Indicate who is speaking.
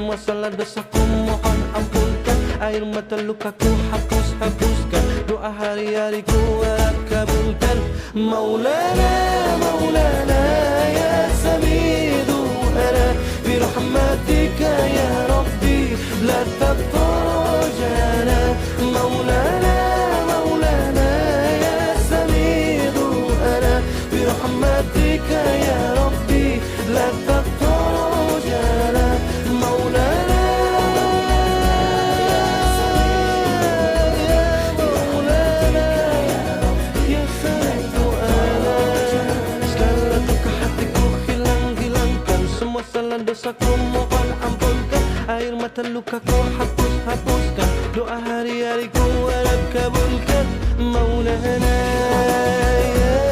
Speaker 1: semua salah dosaku mohon ampunkan. Air mata lukaku hapuskan. Doa hari-hariku harap kabulkan. Maulana Maulana ya Samidu ana birahmatika ya Rabbi la tatrajana. Maulana Maulana ya Samidu ana birahmatika ya Rabbi la tatrajana. Maulana salah dosaku mohon ampunkan. Air mata lukaku hapuskan. Doa hari-hariku harap kabulkan. Maulana ya